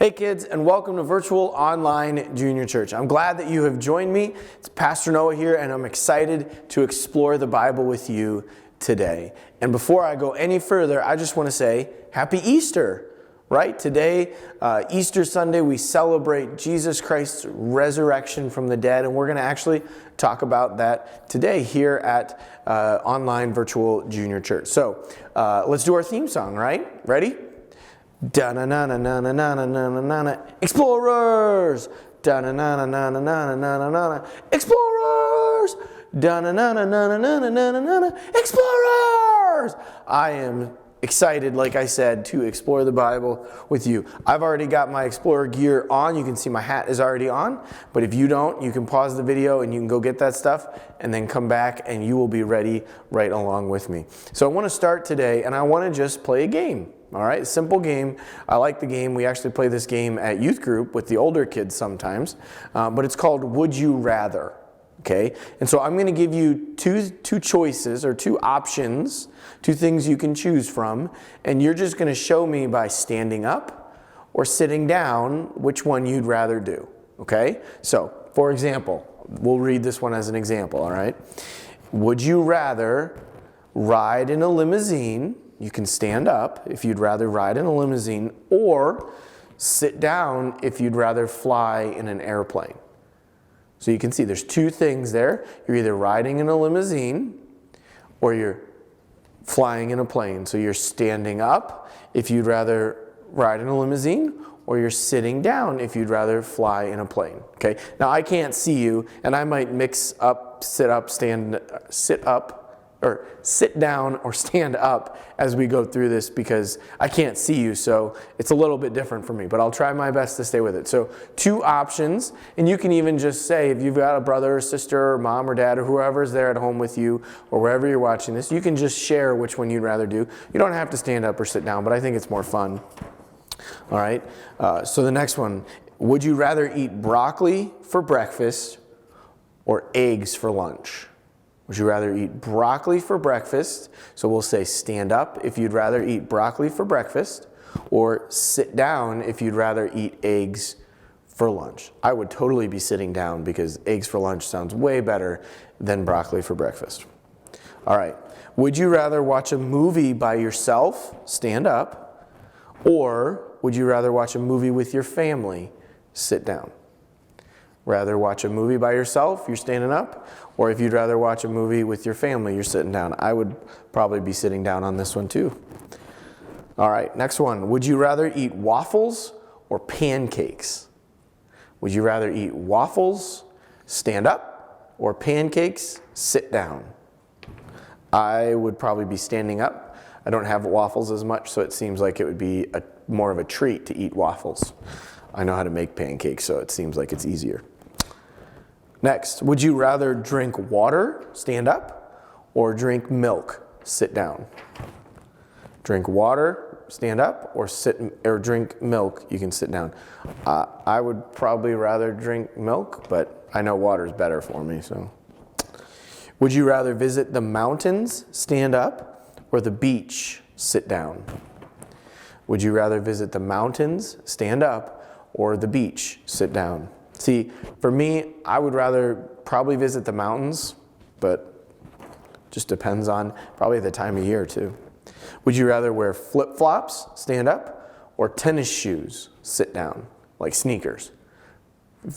Hey kids, and welcome to Virtual Online Junior Church. I'm glad that you have joined me. It's Pastor Noah here, and I'm excited to explore the Bible with you today. And before I go any further, I just want to say Happy Easter, right? Today, Easter Sunday, we celebrate Jesus Christ's resurrection from the dead, and we're going to actually talk about that today here at Online Virtual Junior Church. So let's do our theme song, right? Ready? Da-na-na-na-na-na-na-na-na-na-na. Explorers! Da-na-na-na-na-na-na-na-na-na. Explorers! Da-na-na-na-na-na-na-na-na-na. Explorers! I am excited, like I said, to explore the Bible with you. I've already got my Explorer gear on. You can see my hat is already on. But if you don't, you can pause the video and you can go get that stuff and then come back and you will be ready right along with me. So I want to start today and I want to just play a game. All right, simple game. I like the game. We actually play this game at youth group with the older kids sometimes, but it's called Would You Rather, okay? And so I'm going to give you two choices or two options, two things you can choose from, and you're just going to show me by standing up or sitting down which one you'd rather do, okay? So, for example, we'll read this one as an example, all right? Would you rather ride in a limousine? You can stand up if you'd rather ride in a limousine, or sit down if you'd rather fly in an airplane. So you can see there's two things there. You're either riding in a limousine or you're flying in a plane. So you're standing up if you'd rather ride in a limousine, or you're sitting down if you'd rather fly in a plane. Okay. Now I can't see you, and I might mix up, sit down or stand up as we go through this because I can't see you, so it's a little bit different for me, but I'll try my best to stay with it. So two options, and you can even just say, if you've got a brother or sister or mom or dad or whoever's there at home with you or wherever you're watching this, you can just share which one you'd rather do. You don't have to stand up or sit down, but I think it's more fun. All right, so the next one, would you rather eat broccoli for breakfast or eggs for lunch? Would you rather eat broccoli for breakfast? So we'll say stand up if you'd rather eat broccoli for breakfast, or sit down if you'd rather eat eggs for lunch. I would totally be sitting down because eggs for lunch sounds way better than broccoli for breakfast. All right. Would you rather watch a movie by yourself, stand up, or would you rather watch a movie with your family, sit down? Rather watch a movie by yourself, you're standing up, or if you'd rather watch a movie with your family, you're sitting down. I would probably be sitting down on this one too. All right, next one. Would you rather eat waffles or pancakes? Would you rather eat waffles, stand up, or pancakes, sit down? I would probably be standing up. I don't have waffles as much, so it seems like it would be more of a treat to eat waffles. I know how to make pancakes, so it seems like it's easier. Next, would you rather drink water, stand up, or drink milk, sit down? Drink water, stand up, or drink milk, you can sit down. I would probably rather drink milk, but I know water is better for me, so. Would you rather visit the mountains, stand up, or the beach, sit down? Would you rather visit the mountains, stand up, or the beach, sit down? See, for me, I would rather probably visit the mountains, but just depends on probably the time of year too. Would you rather wear flip-flops, stand up, or tennis shoes, sit down, like sneakers?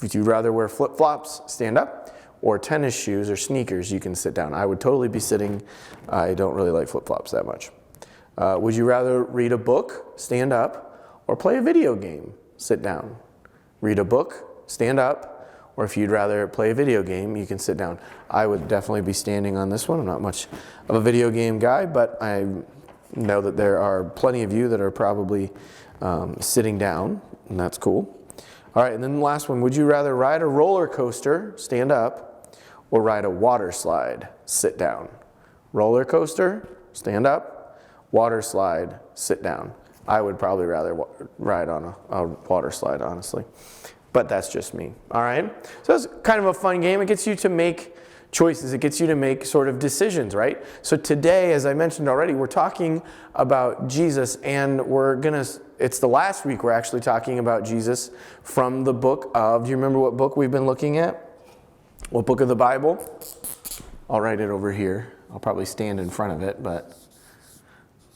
Would you rather wear flip-flops, stand up, or tennis shoes or sneakers, you can sit down? I would totally be sitting. I don't really like flip-flops that much. Would you rather read a book, stand up, or play a video game, sit down? Read a book, stand up, or if you'd rather play a video game, you can sit down. I would definitely be standing on this one. I'm not much of a video game guy, but I know that there are plenty of you that are probably sitting down, and that's cool. All right, and then the last one, would you rather ride a roller coaster, stand up, or ride a water slide, sit down? Roller coaster, stand up, water slide, sit down. I would probably rather ride on a water slide, honestly. But that's just me, all right? So it's kind of a fun game. It gets you to make choices. It gets you to make sort of decisions, right? So today, as I mentioned already, we're talking about Jesus, and we're going to it's the last week we're actually talking about Jesus from the book of, do you remember what book we've been looking at? What book of the Bible? I'll write it over here. I'll probably stand in front of it, but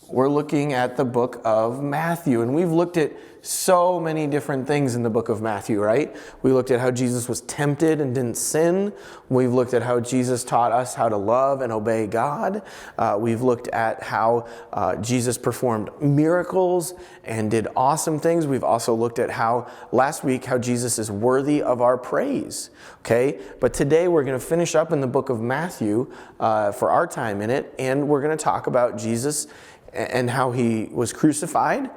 we're looking at the book of Matthew, and we've looked at so many different things in the book of Matthew, right? We looked at how Jesus was tempted and didn't sin. We've looked at how Jesus taught us how to love and obey God. We've looked at how Jesus performed miracles and did awesome things. We've also looked at how, last week, how Jesus is worthy of our praise, okay? But today we're going to finish up in the book of Matthew for our time in it, and we're going to talk about Jesus and how he was crucified,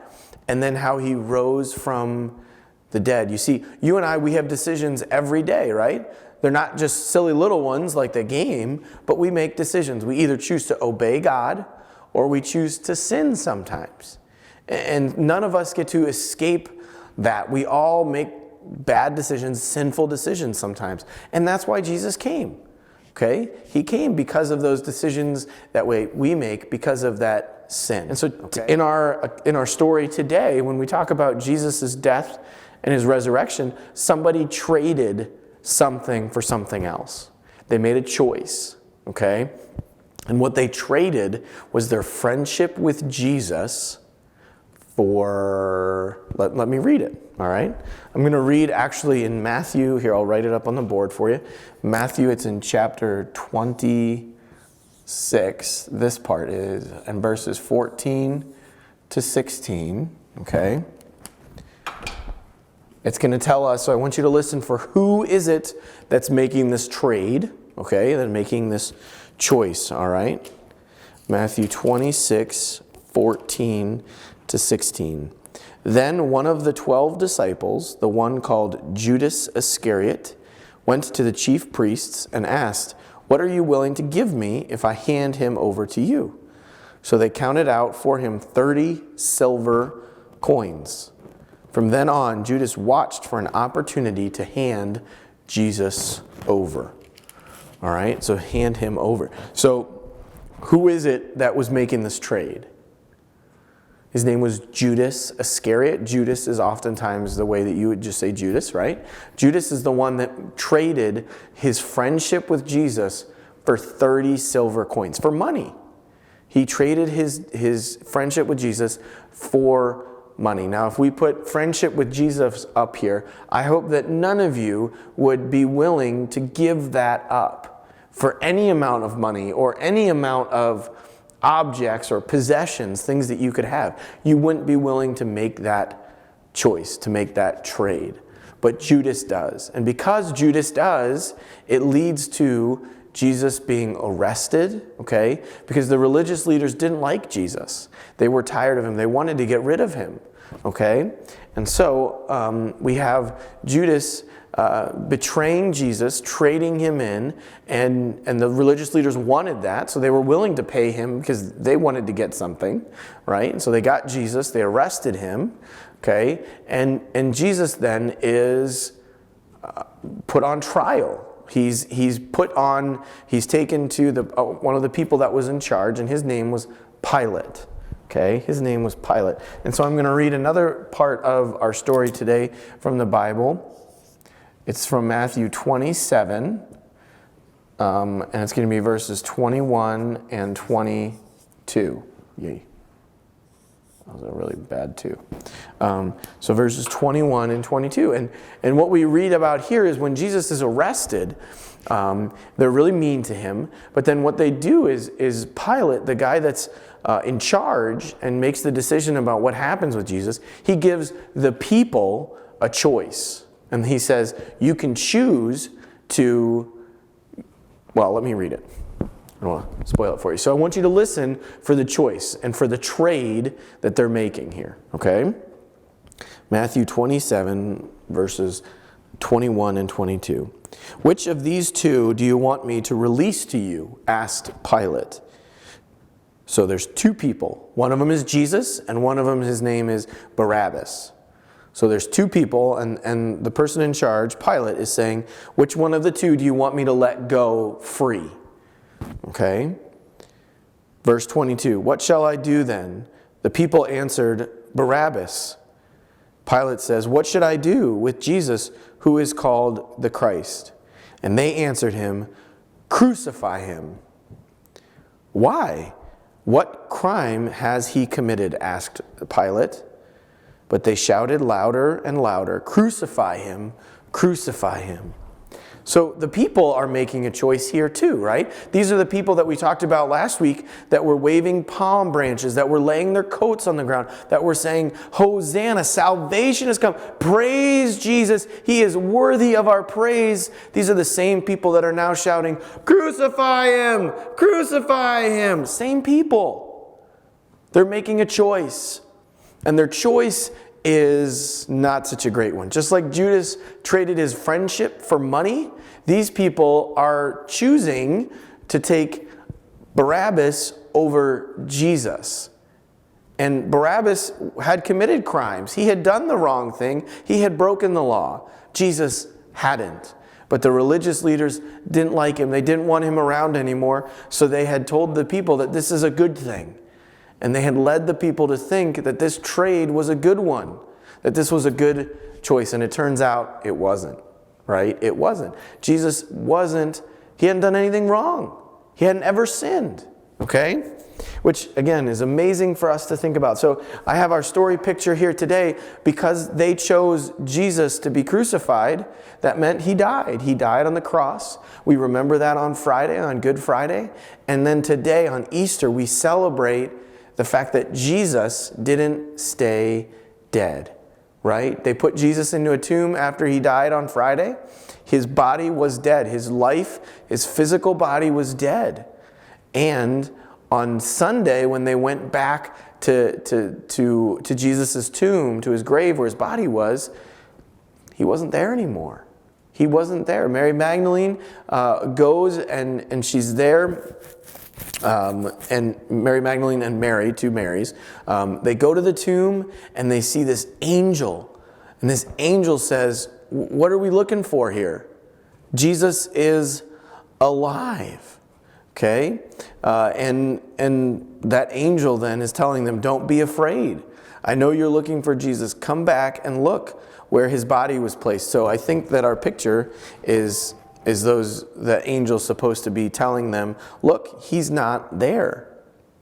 and then how he rose from the dead. You see, you and I, we have decisions every day, right? They're not just silly little ones like the game, but we make decisions. We either choose to obey God or we choose to sin sometimes. And none of us get to escape that. We all make bad decisions, sinful decisions sometimes. And that's why Jesus came. Okay? He came because of those decisions that we make because of that sin. And so in our story today, when we talk about Jesus' death and his resurrection, somebody traded something for something else. They made a choice. Okay? And what they traded was their friendship with Jesus for, let me read it, all right? I'm going to read actually in Matthew, here I'll write it up on the board for you. Matthew, it's in chapter 26, this part is, and verses 14 to 16, okay? It's going to tell us, so I want you to listen for who is it that's making this trade, okay, that's making this choice, all right? Matthew 26, 14 to 16. Then one of the 12 disciples, the one called Judas Iscariot, went to the chief priests and asked, "What are you willing to give me if I hand him over to you?" So they counted out for him 30 silver coins. From then on, Judas watched for an opportunity to hand Jesus over. All right, so hand him over. So who is it that was making this trade? His name was Judas Iscariot. Judas is oftentimes the way that you would just say Judas, right? Judas is the one that traded his friendship with Jesus for 30 silver coins, for money. He traded his friendship with Jesus for money. Now, if we put friendship with Jesus up here, I hope that none of you would be willing to give that up for any amount of money or any amount of objects or possessions, things that you could have. You wouldn't be willing to make that choice, to make that trade. But Judas does. And because Judas does, it leads to Jesus being arrested, okay? Because the religious leaders didn't like Jesus. They were tired of him. They wanted to get rid of him, okay? And so we have Judas betraying Jesus, trading him in, and the religious leaders wanted that, so they were willing to pay him because they wanted to get something, right? And so they got Jesus, they arrested him, okay? And Jesus then is put on trial. He's taken to the one of the people that was in charge, and his name was Pilate. Okay, his name was Pilate. And so I'm going to read another part of our story today from the Bible. It's from Matthew 27, and it's going to be verses 21 and 22. Yay. Those are really bad too. So verses 21 and 22. And what we read about here is when Jesus is arrested, they're really mean to him. But then what they do is Pilate, the guy that's in charge and makes the decision about what happens with Jesus, he gives the people a choice. And he says, you can choose to, well, let me read it. I don't want to spoil it for you. So I want you to listen for the choice and for the trade that they're making here, okay? Matthew 27, verses 21 and 22. Which of these two do you want me to release to you? Asked Pilate. So there's two people. One of them is Jesus, and one of them, his name is Barabbas. So there's two people, and the person in charge, Pilate, is saying, which one of the two do you want me to let go free? Okay. Verse 22, what shall I do then? The people answered Barabbas. Pilate says, "What should I do with Jesus who is called the Christ?" And they answered him, "Crucify him." "Why? What crime has he committed?" asked Pilate. But they shouted louder and louder, "Crucify him! Crucify him!" So the people are making a choice here too, right? These are the people that we talked about last week that were waving palm branches, that were laying their coats on the ground, that were saying, "Hosanna, salvation has come. Praise Jesus. He is worthy of our praise." These are the same people that are now shouting, "Crucify him! Crucify him!" Same people. They're making a choice. And their choice is not such a great one. Just like Judas traded his friendship for money, these people are choosing to take Barabbas over Jesus. And Barabbas had committed crimes. He had done the wrong thing. He had broken the law. Jesus hadn't. But the religious leaders didn't like him. They didn't want him around anymore. So they had told the people that this is a good thing. And they had led the people to think that this trade was a good one, that this was a good choice. And it turns out it wasn't, right? It wasn't. Jesus wasn't, he hadn't done anything wrong. He hadn't ever sinned, okay? Which, again, is amazing for us to think about. So I have our story picture here today. Because they chose Jesus to be crucified, that meant he died. He died on the cross. We remember that on Friday, on Good Friday. And then today, on Easter, we celebrate the fact that Jesus didn't stay dead, right? They put Jesus into a tomb after he died on Friday. His body was dead. His life, his physical body was dead. And on Sunday, when they went back to Jesus' tomb, to his grave where his body was, he wasn't there anymore. He wasn't there. Mary Magdalene goes and she's there. And Mary Magdalene and Mary, two Marys, they go to the tomb and they see this angel. And this angel says, "What are we looking for here? Jesus is alive." Okay? And that angel then is telling them, "Don't be afraid. I know you're looking for Jesus. Come back and look where his body was placed." So I think that our picture is that angel's supposed to be telling them, "Look, he's not there."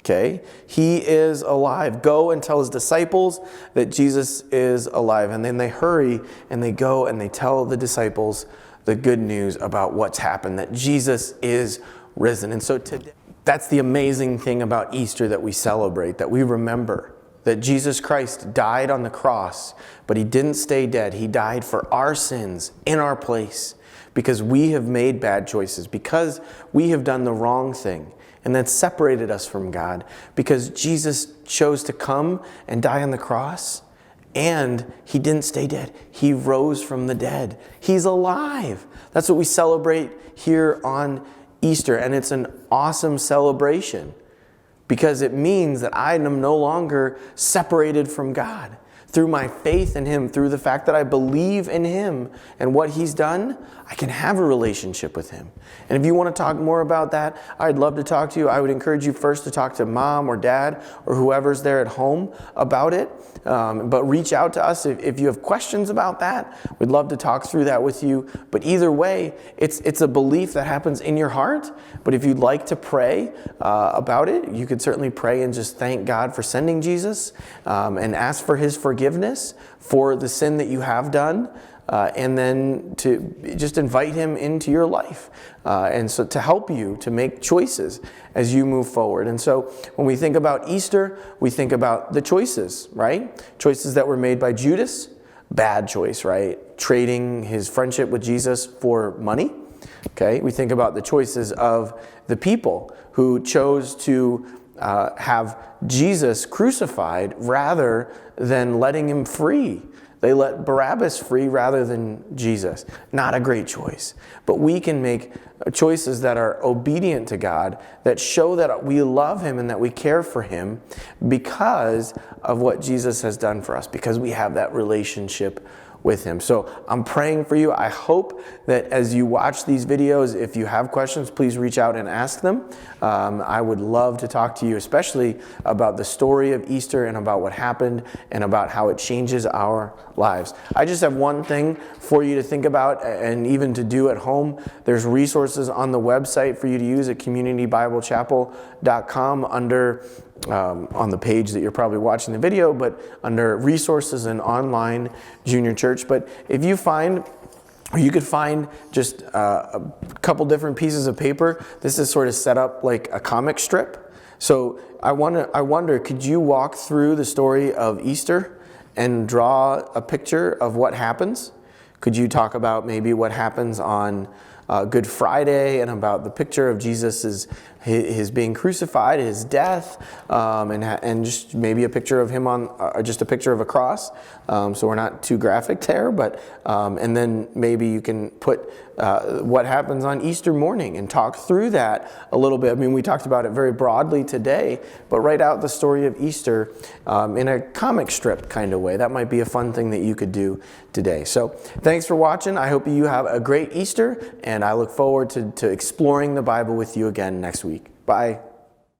Okay? He is alive. Go and tell his disciples that Jesus is alive. And then they hurry and they go and they tell the disciples the good news about what's happened, that Jesus is risen. And so today, that's the amazing thing about Easter that we celebrate, that we remember that Jesus Christ died on the cross, but he didn't stay dead. He died for our sins in our place. Because we have made bad choices, because we have done the wrong thing, and that separated us from God, because Jesus chose to come and die on the cross, and he didn't stay dead. He rose from the dead. He's alive. That's what we celebrate here on Easter, and it's an awesome celebration, because it means that I am no longer separated from God. Through my faith in him, through the fact that I believe in him and what he's done, I can have a relationship with him. And if you want to talk more about that, I'd love to talk to you. I would encourage you first to talk to mom or dad or whoever's there at home about it. But reach out to us if you have questions about that. We'd love to talk through that with you. But either way, it's a belief that happens in your heart. But if you'd like to pray about it, you could certainly pray and just thank God for sending Jesus and ask for his forgiveness for the sin that you have done. And then to just invite him into your life. And so to help you to make choices as you move forward. And so when we think about Easter, we think about the choices, right? Choices that were made by Judas. Bad choice, right? Trading his friendship with Jesus for money. Okay, we think about the choices of the people who chose to have Jesus crucified rather than letting him free. They let Barabbas free rather than Jesus. Not a great choice. But we can make choices that are obedient to God, that show that we love him and that we care for him because of what Jesus has done for us, because we have that relationship with him. So I'm praying for you. I hope that as you watch these videos, if you have questions, please reach out and ask them. I would love to talk to you, especially about the story of Easter and about what happened and about how it changes our lives. I just have one thing for you to think about and even to do at home. There's resources on the website for you to use at communitybiblechapel.com under on the page that you're probably watching the video, but under resources and online junior church. But if you find, or you could find just a couple different pieces of paper, this is sort of set up like a comic strip. So I wonder, could you walk through the story of Easter and draw a picture of what happens? Could you talk about maybe what happens on Good Friday and about the picture of Jesus' his being crucified, his death, and just maybe a picture of him on just a picture of a cross. So we're not too graphic there, but and then maybe you can put what happens on Easter morning and talk through that a little bit. I mean, we talked about it very broadly today, but write out the story of Easter in a comic strip kind of way. That might be a fun thing that you could do today. So thanks for watching. I hope you have a great Easter, and I look forward to exploring the Bible with you again next week. Bye.